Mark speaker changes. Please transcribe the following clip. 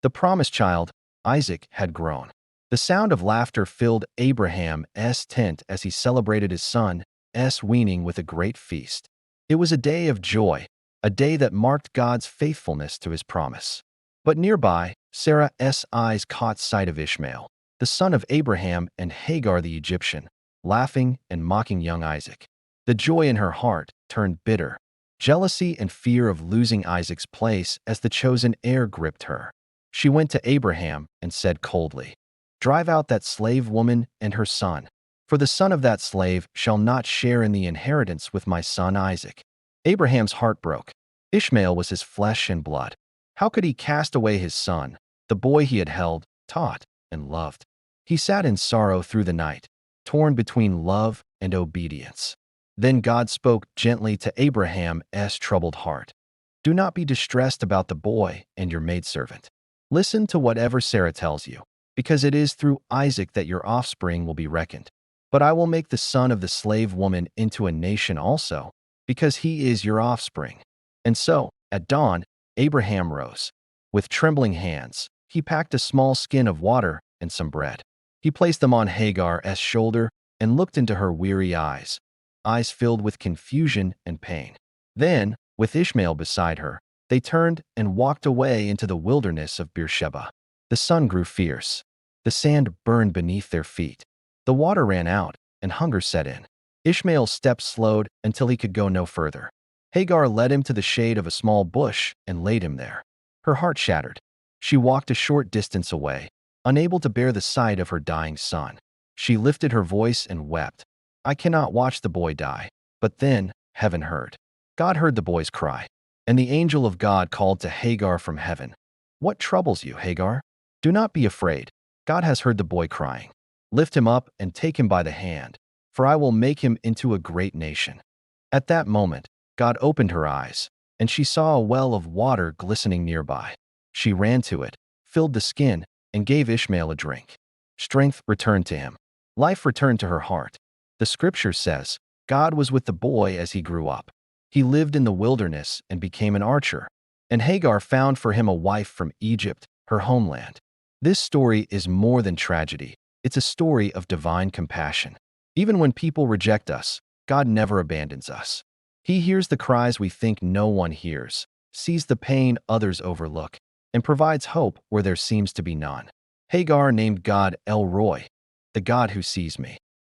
Speaker 1: The promised child, Isaac, had grown. The sound of laughter filled Abraham's tent as he celebrated his son's weaning with a great feast. It was a day of joy, a day that marked God's faithfulness to his promise. But nearby, Sarah's eyes caught sight of Ishmael, the son of Abraham and Hagar the Egyptian, laughing and mocking young Isaac. The joy in her heart turned bitter. Jealousy and fear of losing Isaac's place as the chosen heir gripped her. She went to Abraham and said coldly, "Drive out that slave woman and her son, for the son of that slave shall not share in the inheritance with my son Isaac." Abraham's heart broke. Ishmael was his flesh and blood. How could he cast away his son, the boy he had held, taught, and loved? He sat in sorrow through the night, torn between love and obedience. Then God spoke gently to Abraham's troubled heart. "Do not be distressed about the boy and your maidservant. Listen to whatever Sarah tells you, because it is through Isaac that your offspring will be reckoned. But I will make the son of the slave woman into a nation also, because he is your offspring." And so, at dawn, Abraham rose. With trembling hands, he packed a small skin of water and some bread. He placed them on Hagar's shoulder and looked into her weary eyes filled with confusion and pain. Then, with Ishmael beside her, they turned and walked away into the wilderness of Beersheba. The sun grew fierce. The sand burned beneath their feet. The water ran out, and hunger set in. Ishmael's steps slowed until he could go no further. Hagar led him to the shade of a small bush and laid him there. Her heart shattered. She walked a short distance away, unable to bear the sight of her dying son. She lifted her voice and wept. "I cannot watch the boy die." But then heaven heard. God heard the boy's cry, and the angel of God called to Hagar from heaven. "What troubles you, Hagar? Do not be afraid. God has heard the boy crying. Lift him up and take him by the hand, for I will make him into a great nation." At that moment, God opened her eyes, and she saw a well of water glistening nearby. She ran to it, filled the skin, and gave Ishmael a drink. Strength returned to him. Life returned to her heart. The scripture says, God was with the boy as he grew up. He lived in the wilderness and became an archer, and Hagar found for him a wife from Egypt, her homeland. This story is more than tragedy. It's a story of divine compassion. Even when people reject us, God never abandons us. He hears the cries we think no one hears, sees the pain others overlook, and provides hope where there seems to be none. Hagar named God El Roi, the God who sees me.